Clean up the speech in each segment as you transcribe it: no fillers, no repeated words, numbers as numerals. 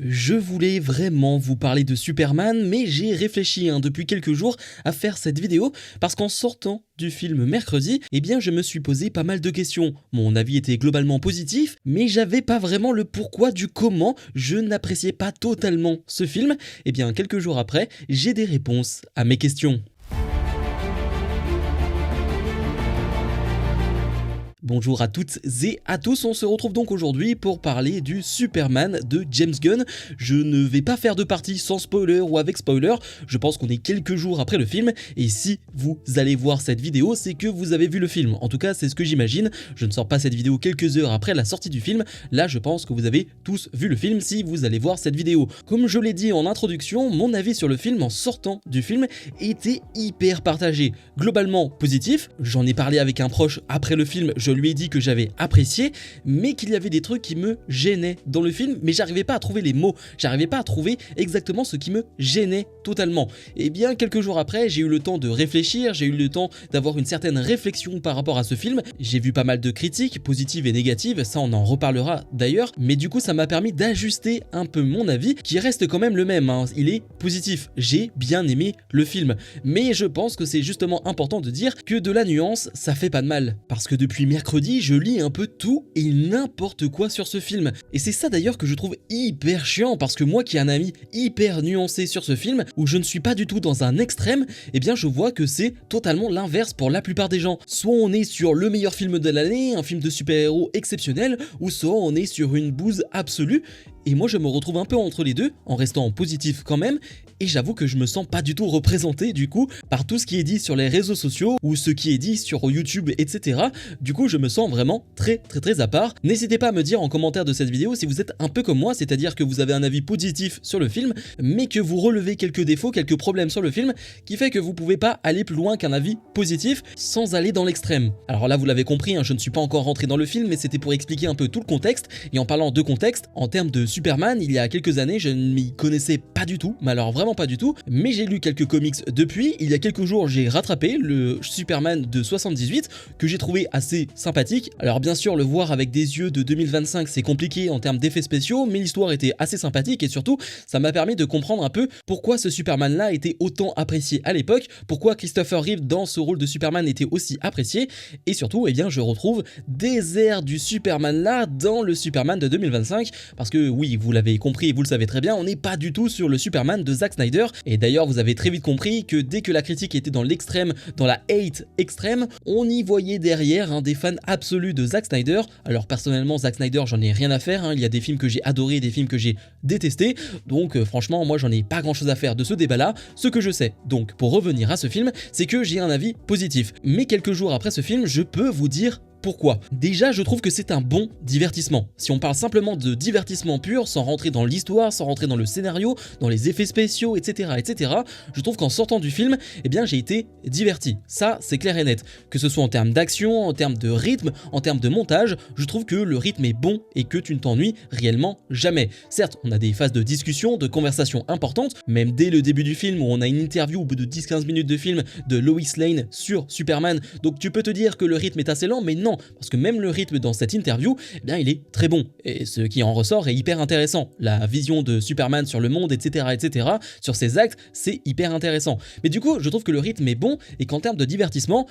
Je voulais vraiment vous parler de Superman, mais j'ai réfléchi depuis quelques jours à faire cette vidéo parce qu'en sortant du film mercredi, je me suis posé pas mal de questions. Mon avis était globalement positif, mais j'avais pas vraiment le pourquoi du comment je n'appréciais pas totalement ce film. Quelques jours après, j'ai des réponses à mes questions. Bonjour à toutes et à tous, on se retrouve donc aujourd'hui pour parler du Superman de James Gunn. Je ne vais pas faire de partie sans spoiler ou avec spoiler, je pense qu'on est quelques jours après le film, et si vous allez voir cette vidéo, c'est que vous avez vu le film. En tout cas, c'est ce que j'imagine, je ne sors pas cette vidéo quelques heures après la sortie du film, là je pense que vous avez tous vu le film si vous allez voir cette vidéo. Comme je l'ai dit en introduction, mon avis sur le film en sortant du film était hyper partagé. Globalement positif, j'en ai parlé avec un proche après le film, je lui ai dit que j'avais apprécié, mais qu'il y avait des trucs qui me gênaient dans le film, mais j'arrivais pas à trouver les mots, j'arrivais pas à trouver exactement ce qui me gênait totalement. Quelques jours après, j'ai eu le temps de réfléchir, j'ai eu le temps d'avoir une certaine réflexion par rapport à ce film, j'ai vu pas mal de critiques, positives et négatives, ça on en reparlera d'ailleurs, mais du coup ça m'a permis d'ajuster un peu mon avis, qui reste quand même le même, il est positif, j'ai bien aimé le film, mais je pense que c'est justement important de dire que de la nuance, ça fait pas de mal, parce que depuis mercredi, je lis un peu tout et n'importe quoi sur ce film. Et c'est ça d'ailleurs que je trouve hyper chiant, parce que moi qui ai un avis hyper nuancé sur ce film, où je ne suis pas du tout dans un extrême, je vois que c'est totalement l'inverse pour la plupart des gens. Soit on est sur le meilleur film de l'année, un film de super-héros exceptionnel, ou soit on est sur une bouse absolue. Et moi je me retrouve un peu entre les deux, en restant positif quand même, et j'avoue que je me sens pas du tout représenté du coup par tout ce qui est dit sur les réseaux sociaux ou ce qui est dit sur YouTube, etc. Du coup je me sens vraiment très à part. N'hésitez pas à me dire en commentaire de cette vidéo si vous êtes un peu comme moi, c'est-à-dire que vous avez un avis positif sur le film, mais que vous relevez quelques défauts, quelques problèmes sur le film, qui fait que vous pouvez pas aller plus loin qu'un avis positif sans aller dans l'extrême. Alors là vous l'avez compris, je ne suis pas encore rentré dans le film, mais c'était pour expliquer un peu tout le contexte, et en parlant de contexte, en termes de Superman, il y a quelques années, je ne m'y connaissais pas du tout, mais alors vraiment pas du tout, mais j'ai lu quelques comics depuis. Il y a quelques jours, j'ai rattrapé le Superman de 78, que j'ai trouvé assez sympathique. Alors bien sûr, le voir avec des yeux de 2025, c'est compliqué en termes d'effets spéciaux, mais l'histoire était assez sympathique, et surtout, ça m'a permis de comprendre un peu pourquoi ce Superman-là était autant apprécié à l'époque, pourquoi Christopher Reeve dans ce rôle de Superman était aussi apprécié, et surtout, je retrouve des airs du Superman-là dans le Superman de 2025, parce que oui, vous l'avez compris et vous le savez très bien, on n'est pas du tout sur le Superman de Zack Snyder, et d'ailleurs vous avez très vite compris que dès que la critique était dans l'extrême, dans la hate extrême, on y voyait derrière des fans absolus de Zack Snyder. Alors personnellement Zack Snyder, j'en ai rien à faire, il y a des films que j'ai adorés, des films que j'ai détestés, donc franchement moi j'en ai pas grand chose à faire de ce débat là. Ce que je sais, donc pour revenir à ce film, c'est que j'ai un avis positif, mais quelques jours après ce film, je peux vous dire pourquoi. Déjà, je trouve que c'est un bon divertissement. Si on parle simplement de divertissement pur, sans rentrer dans l'histoire, sans rentrer dans le scénario, dans les effets spéciaux, etc., je trouve qu'en sortant du film, j'ai été diverti. Ça, c'est clair et net. Que ce soit en termes d'action, en termes de rythme, en termes de montage, je trouve que le rythme est bon et que tu ne t'ennuies réellement jamais. Certes, on a des phases de discussion, de conversation importantes, même dès le début du film où on a une interview au bout de 10-15 minutes de film de Lois Lane sur Superman, donc tu peux te dire que le rythme est assez lent, mais non, parce que même le rythme dans cette interview, il est très bon, et ce qui en ressort est hyper intéressant. La vision de Superman sur le monde, etc., sur ses actes, c'est hyper intéressant. Mais du coup, je trouve que le rythme est bon, et qu'en termes de divertissement,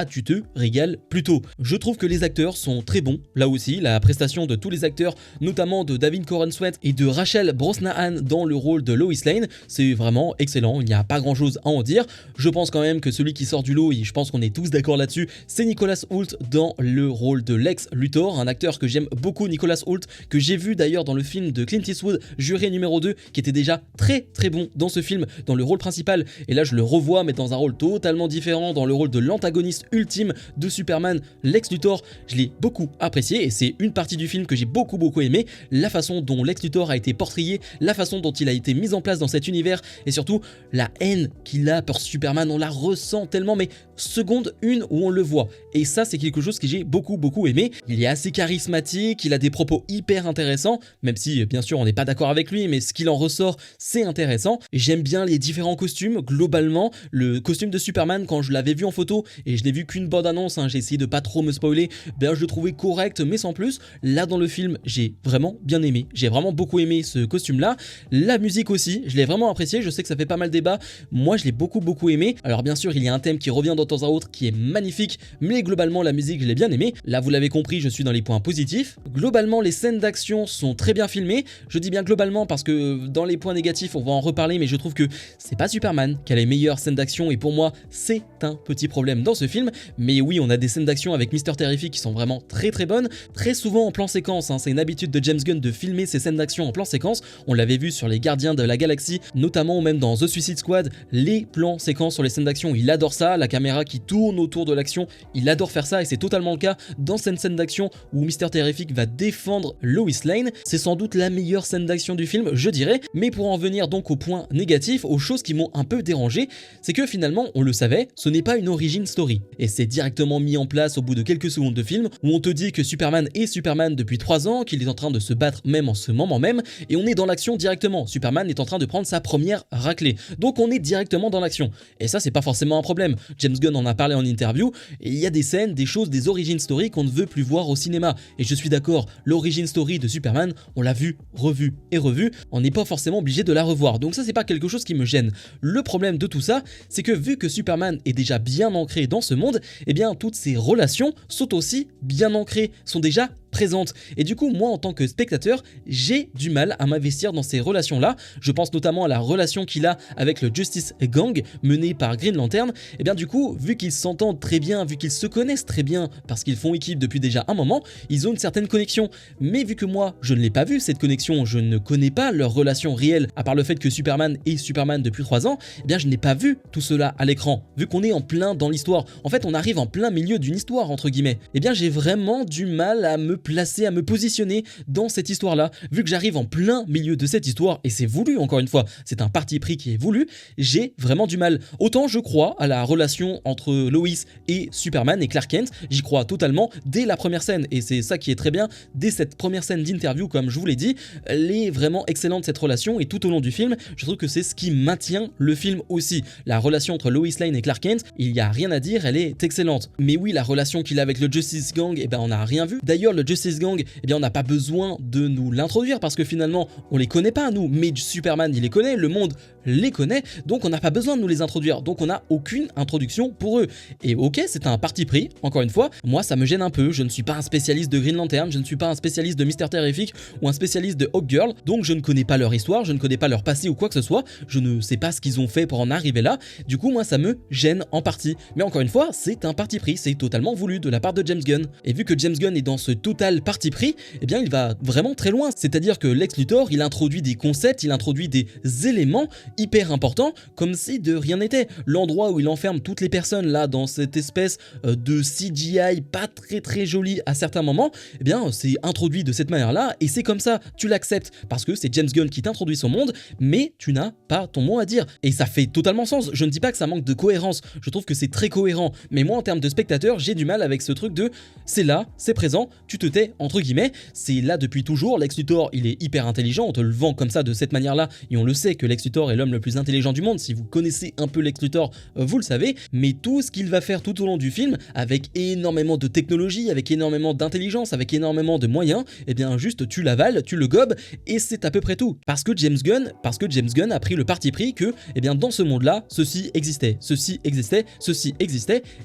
tu te régales plutôt. Je trouve que les acteurs sont très bons, là aussi, la prestation de tous les acteurs, notamment de David Corenswet et de Rachel Brosnahan dans le rôle de Lois Lane, c'est vraiment excellent, il n'y a pas grand chose à en dire. Je pense quand même que celui qui sort du lot, et je pense qu'on est tous d'accord là-dessus, c'est Nicholas Hoult dans le rôle de Lex Luthor, un acteur que j'aime beaucoup, Nicholas Hoult, que j'ai vu d'ailleurs dans le film de Clint Eastwood, Juré numéro 2, qui était déjà très bon dans ce film, dans le rôle principal, et là je le revois mais dans un rôle totalement différent, dans le rôle de l'antagoniste ultime de Superman, Lex Luthor. Je l'ai beaucoup apprécié, et c'est une partie du film que j'ai beaucoup aimé, la façon dont Lex Luthor a été portrayé, la façon dont il a été mis en place dans cet univers, et surtout la haine qu'il a pour Superman, on la ressent tellement, mais seconde une où on le voit. Et ça, c'est quelque chose que j'ai beaucoup aimé. Il est assez charismatique, il a des propos hyper intéressants, même si bien sûr on n'est pas d'accord avec lui, mais ce qu'il en ressort, c'est intéressant. J'aime bien les différents costumes, globalement. Le costume de Superman, quand je l'avais vu en photo, et je n'ai vu qu'une bande-annonce, j'ai essayé de pas trop me spoiler, ben je le trouvais correct, mais sans plus. Là, dans le film, j'ai vraiment bien aimé. J'ai vraiment beaucoup aimé ce costume-là. La musique aussi, je l'ai vraiment apprécié. Je sais que ça fait pas mal débat. Moi, je l'ai beaucoup aimé. Alors bien sûr, il y a un thème qui revient de temps à autre qui est magnifique, mais globalement, la musique, je l'ai bien aimé. Là, vous l'avez compris, je suis dans les points positifs. Globalement, les scènes d'action sont très bien filmées. Je dis bien globalement parce que dans les points négatifs, on va en reparler, mais je trouve que c'est pas Superman qui a les meilleures scènes d'action, et pour moi, c'est un petit problème dans ce film. Mais oui, on a des scènes d'action avec Mr. Terrific qui sont vraiment très bonnes, très souvent en plan séquence, c'est une habitude de James Gunn de filmer ses scènes d'action en plan séquence. On l'avait vu sur les Gardiens de la Galaxie, notamment, ou même dans The Suicide Squad, les plans séquences sur les scènes d'action, il adore ça, la caméra qui tourne autour de l'action, il adore faire ça, et c'est totalement le cas dans cette scène d'action où Mr. Terrific va défendre Lois Lane. C'est sans doute la meilleure scène d'action du film, je dirais. Mais pour en venir donc aux points négatifs, aux choses qui m'ont un peu dérangé, c'est que finalement, on le savait, ce n'est pas une origin story, et c'est directement mis en place au bout de quelques secondes de film, où on te dit que Superman est Superman depuis 3 ans, qu'il est en train de se battre même en ce moment même, et on est dans l'action directement. Superman est en train de prendre sa première raclée, donc on est directement dans l'action. Et ça, c'est pas forcément un problème. James Gunn en a parlé en interview, et il y a des scènes, des choses, des origin story qu'on ne veut plus voir au cinéma. Et je suis d'accord, l'origin story de Superman, on l'a vu, revu et revu, on n'est pas forcément obligé de la revoir. Donc ça, c'est pas quelque chose qui me gêne. Le problème de tout ça, c'est que vu que Superman est déjà bien ancré dans ce monde, eh bien toutes ces relations sont aussi bien ancrées, sont déjà présente. Et du coup, moi en tant que spectateur, j'ai du mal à m'investir dans ces relations-là. Je pense notamment à la relation qu'il a avec le Justice Gang mené par Green Lantern. Et bien du coup, vu qu'ils s'entendent très bien, vu qu'ils se connaissent très bien, parce qu'ils font équipe depuis déjà un moment, ils ont une certaine connexion. Mais vu que moi, je ne l'ai pas vu cette connexion, je ne connais pas leur relation réelle, à part le fait que Superman est Superman depuis 3 ans, eh bien je n'ai pas vu tout cela à l'écran, vu qu'on est en plein dans l'histoire. En fait, on arrive en plein milieu d'une histoire, entre guillemets. Eh bien j'ai vraiment du mal à me placer, à me positionner dans cette histoire-là, vu que j'arrive en plein milieu de cette histoire, et c'est voulu, encore une fois, c'est un parti pris qui est voulu, j'ai vraiment du mal. Autant je crois à la relation entre Lois et Superman et Clark Kent, j'y crois totalement dès la première scène, et c'est ça qui est très bien, dès cette première scène d'interview, comme je vous l'ai dit, elle est vraiment excellente cette relation, et tout au long du film, je trouve que c'est ce qui maintient le film aussi. La relation entre Lois Lane et Clark Kent, il n'y a rien à dire, elle est excellente. Mais oui, la relation qu'il a avec le Justice Gang, eh ben on n'a rien vu. D'ailleurs, le Justice Gang, eh bien on n'a pas besoin de nous l'introduire parce que finalement on les connaît pas nous, mais Superman il les connaît, le monde les connaît, donc on n'a pas besoin de nous les introduire, donc on n'a aucune introduction pour eux. Et ok, c'est un parti pris, encore une fois, moi ça me gêne un peu, je ne suis pas un spécialiste de Green Lantern, je ne suis pas un spécialiste de Mr. Terrific ou un spécialiste de Hawkgirl, donc je ne connais pas leur histoire, je ne connais pas leur passé ou quoi que ce soit, je ne sais pas ce qu'ils ont fait pour en arriver là, du coup moi ça me gêne en partie. Mais encore une fois, c'est un parti pris, c'est totalement voulu de la part de James Gunn. Et vu que James Gunn est dans ce total parti pris, eh bien il va vraiment très loin, c'est-à-dire que Lex Luthor, il introduit des concepts, il introduit des éléments hyper importants, comme si de rien n'était. L'endroit où il enferme toutes les personnes là dans cette espèce de CGI pas très joli à certains moments, eh bien c'est introduit de cette manière-là, et c'est comme ça, tu l'acceptes, parce que c'est James Gunn qui t'introduit son monde, mais tu n'as pas ton mot à dire. Et ça fait totalement sens, je ne dis pas que ça manque de cohérence, je trouve que c'est très cohérent, mais moi en termes de spectateur, j'ai du mal avec ce truc de c'est là, c'est présent, tu te tais, entre guillemets, c'est là depuis toujours. Lex Luthor, il est hyper intelligent, on te le vend comme ça de cette manière-là, et on le sait que Lex Luthor est l'homme le plus intelligent du monde. Si vous connaissez un peu Lex Luthor, vous le savez, mais tout ce qu'il va faire tout au long du film, avec énormément de technologie, avec énormément d'intelligence, avec énormément de moyens, eh bien juste tu l'avales, tu le gobes, et c'est à peu près tout. Parce que James Gunn a pris le parti pris que, eh bien dans ce monde-là, ceci existait,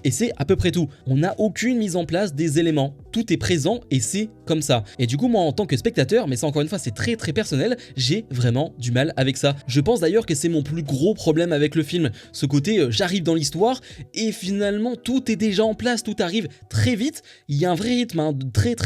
et c'est à peu près tout. On n'a aucune mise en place des éléments, tout est présent et c'est comme ça. Et du coup moi en tant que spectateur, mais ça encore une fois c'est très personnel, j'ai vraiment du mal avec ça. Je pense d'ailleurs que c'est mon plus gros problème avec le film, ce côté j'arrive dans l'histoire et finalement tout est déjà en place, tout arrive très vite, il y a un vrai rythme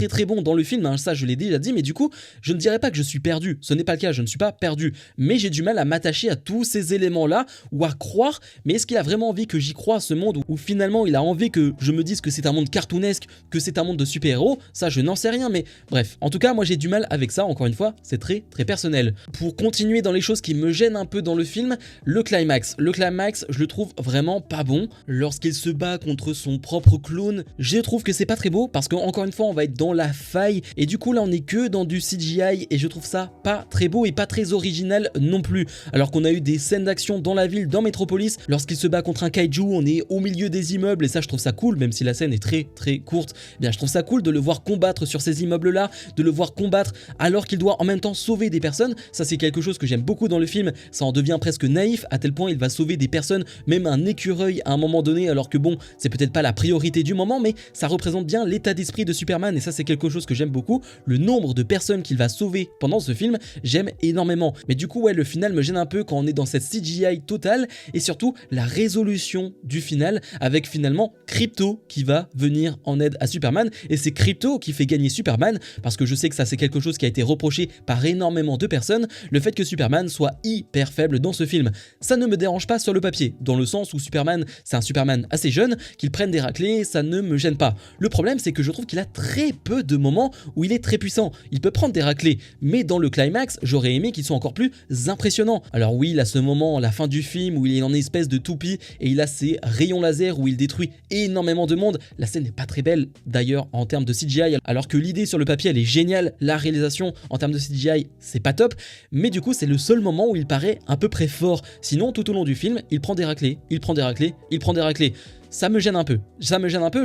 très bon dans le film, ça je l'ai déjà dit, mais du coup je ne dirais pas que je suis perdu, ce n'est pas le cas, je ne suis pas perdu, mais j'ai du mal à m'attacher à tous ces éléments là ou à croire, mais est-ce qu'il a vraiment envie que j'y croie à ce monde, ou finalement il a envie que je me dise que c'est un monde cartoonesque, que c'est un monde de super-héros, ça je n'en sais rien, mais bref. En tout cas, moi j'ai du mal avec ça, encore une fois, c'est très personnel. Pour continuer dans les choses qui me gênent un peu dans le film, le climax. Le climax, je le trouve vraiment pas bon. Lorsqu'il se bat contre son propre clone, je trouve que c'est pas très beau parce qu'encore une fois, on va être dans la faille et du coup là on est que dans du CGI et je trouve ça pas très beau et pas très original non plus. Alors qu'on a eu des scènes d'action dans la ville, dans Metropolis, lorsqu'il se bat contre un kaiju, on est au milieu des immeubles et ça je trouve ça cool, même si la scène est très courte. Eh bien je trouve ça cool de le voir combattre sur ces immeubles là, de le voir combattre alors qu'il doit en même temps sauver des personnes. Ça c'est quelque chose que j'aime beaucoup dans le film, ça en devient presque naïf à tel point il va sauver des personnes, même un écureuil à un moment donné, alors que bon, c'est peut-être pas la priorité du moment, mais ça représente bien l'état d'esprit de Superman et ça c'est quelque chose que j'aime beaucoup. Le nombre de personnes qu'il va sauver pendant ce film, j'aime énormément. Mais du coup ouais, le final me gêne un peu quand on est dans cette CGI totale et surtout la résolution du final avec finalement Krypto qui va venir en aide à Superman et c'est Krypto qui fait gagner Superman parce que je sais que ça c'est quelque chose qui a été reproché par énormément de personnes, le fait que Superman soit hyper faible dans ce film. Ça ne me dérange pas sur le papier, dans le sens où Superman, c'est un Superman assez jeune, qu'il prenne des raclées, ça ne me gêne pas. Le problème c'est que je trouve qu'il a très peu de moments où il est très puissant. Il peut prendre des raclées, mais dans le climax, j'aurais aimé qu'ils soient encore plus impressionnants. Alors oui, il a ce moment, la fin du film, où il est en espèce de toupie et il a ses rayons laser où il détruit énormément de monde. La scène n'est pas très belle d'ailleurs en termes de CGI, alors que l'idée sur le papier elle est géniale, la réalisation en termes de CGI c'est pas top, mais du coup c'est le seul moment où il paraît à peu près fort. Sinon tout au long du film, il prend des raclées, il prend des raclées, il prend des raclées. Ça me gêne un peu,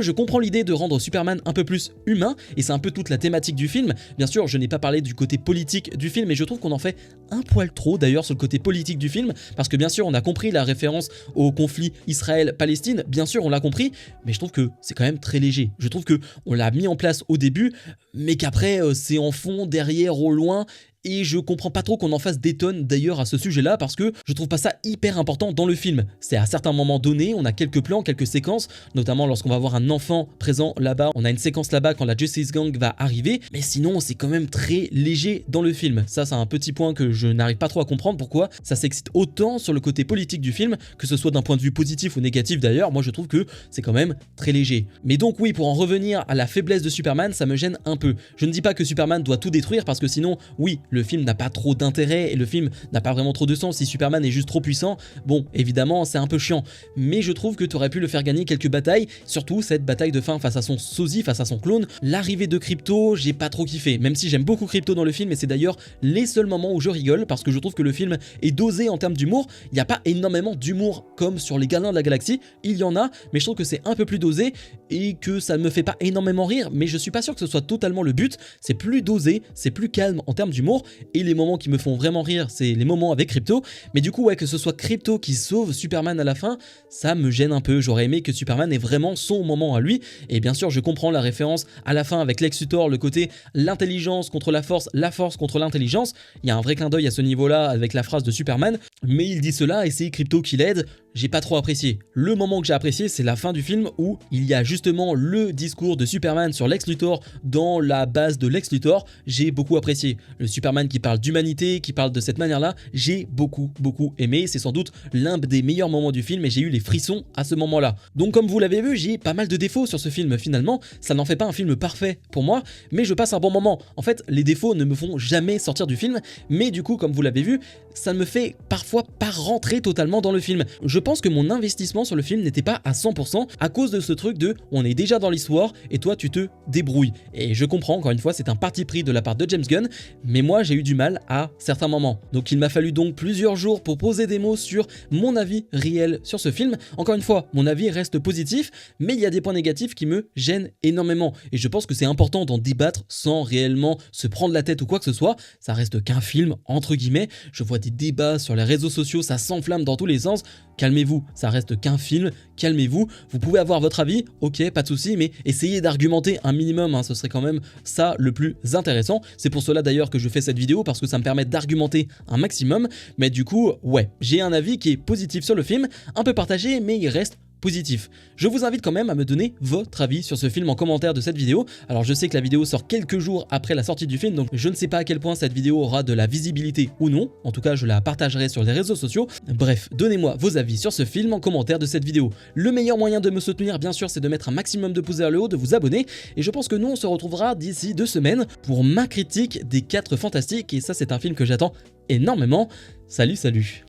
je comprends l'idée de rendre Superman un peu plus humain et c'est un peu toute la thématique du film. Bien sûr, je n'ai pas parlé du côté politique du film et je trouve qu'on en fait un poil trop d'ailleurs sur le côté politique du film parce que bien sûr on a compris la référence au conflit Israël-Palestine, bien sûr on l'a compris, mais je trouve que c'est quand même très léger. Je trouve que on l'a mis en place au début, mais qu'après c'est en fond, derrière, au loin. Et je comprends pas trop qu'on en fasse des tonnes d'ailleurs à ce sujet-là parce que je trouve pas ça hyper important dans le film. C'est à certains moments donnés, on a quelques plans, quelques séquences, notamment lorsqu'on va voir un enfant présent là-bas. On a une séquence là-bas quand la Justice Gang va arriver, mais sinon c'est quand même très léger dans le film. Ça c'est un petit point que je n'arrive pas trop à comprendre pourquoi ça s'excite autant sur le côté politique du film, que ce soit d'un point de vue positif ou négatif d'ailleurs. Moi je trouve que c'est quand même très léger. Mais donc oui, pour en revenir à la faiblesse de Superman, ça me gêne un peu. Je ne dis pas que Superman doit tout détruire parce que sinon, oui, le film n'a pas trop d'intérêt et le film n'a pas vraiment trop de sens. Si Superman est juste trop puissant, bon, évidemment, c'est un peu chiant. Mais je trouve que tu aurais pu le faire gagner quelques batailles, surtout cette bataille de fin face à son sosie, face à son clone. L'arrivée de Krypto, j'ai pas trop kiffé, même si j'aime beaucoup Krypto dans le film et c'est d'ailleurs les seuls moments où je rigole parce que je trouve que le film est dosé en termes d'humour. Il n'y a pas énormément d'humour comme sur les Gardiens de la Galaxie, il y en a, mais je trouve que c'est un peu plus dosé et que ça ne me fait pas énormément rire, mais je suis pas sûr que ce soit totalement le but. C'est plus dosé, c'est plus calme en termes d'humour et les moments qui me font vraiment rire, c'est les moments avec Krypto. Mais du coup, ouais, que ce soit Krypto qui sauve Superman à la fin, ça me gêne un peu. J'aurais aimé que Superman ait vraiment son moment à lui. Et bien sûr, je comprends la référence à la fin avec Lex Luthor, le côté l'intelligence contre la force contre l'intelligence. Il y a un vrai clin d'œil à ce niveau-là avec la phrase de Superman. Mais il dit cela et c'est Krypto qui l'aide. J'ai pas trop apprécié. Le moment que j'ai apprécié, c'est la fin du film où il y a justement le discours de Superman sur Lex Luthor dans la base de Lex Luthor. J'ai beaucoup apprécié. Le Superman qui parle d'humanité, qui parle de cette manière-là, j'ai beaucoup aimé. C'est sans doute l'un des meilleurs moments du film et j'ai eu les frissons à ce moment-là. Donc comme vous l'avez vu, j'ai pas mal de défauts sur ce film finalement. Ça n'en fait pas un film parfait pour moi, mais je passe un bon moment. En fait, les défauts ne me font jamais sortir du film, mais du coup, comme vous l'avez vu, ça me fait parfois pas rentrer totalement dans le film. Je pense que mon investissement sur le film n'était pas à 100% à cause de ce truc de on est déjà dans l'histoire et toi tu te débrouilles. Et je comprends, encore une fois, c'est un parti pris de la part de James Gunn, mais moi j'ai eu du mal à certains moments. Donc il m'a fallu donc plusieurs jours pour poser des mots sur mon avis réel sur ce film. Encore une fois, mon avis reste positif, mais il y a des points négatifs qui me gênent énormément. Et je pense que c'est important d'en débattre sans réellement se prendre la tête ou quoi que ce soit. Ça reste qu'un film, entre guillemets. Je vois des débats sur les réseaux sociaux, ça s'enflamme dans tous les sens. Calmez-vous, ça reste qu'un film, calmez-vous. Vous pouvez avoir votre avis, ok, pas de souci, mais essayez d'argumenter un minimum, hein, ce serait quand même ça le plus intéressant. C'est pour cela d'ailleurs que je fais cette vidéo, parce que ça me permet d'argumenter un maximum. Mais du coup, ouais, j'ai un avis qui est positif sur le film, un peu partagé, mais il reste positif. Je vous invite quand même à me donner votre avis sur ce film en commentaire de cette vidéo. Alors je sais que la vidéo sort quelques jours après la sortie du film, donc je ne sais pas à quel point cette vidéo aura de la visibilité ou non. En tout cas, je la partagerai sur les réseaux sociaux. Bref, donnez-moi vos avis sur ce film en commentaire de cette vidéo. Le meilleur moyen de me soutenir, bien sûr, c'est de mettre un maximum de pouces vers le haut, de vous abonner. Et je pense que nous, on se retrouvera d'ici 2 semaines pour ma critique des 4 Fantastiques. Et ça, c'est un film que j'attends énormément. Salut, salut!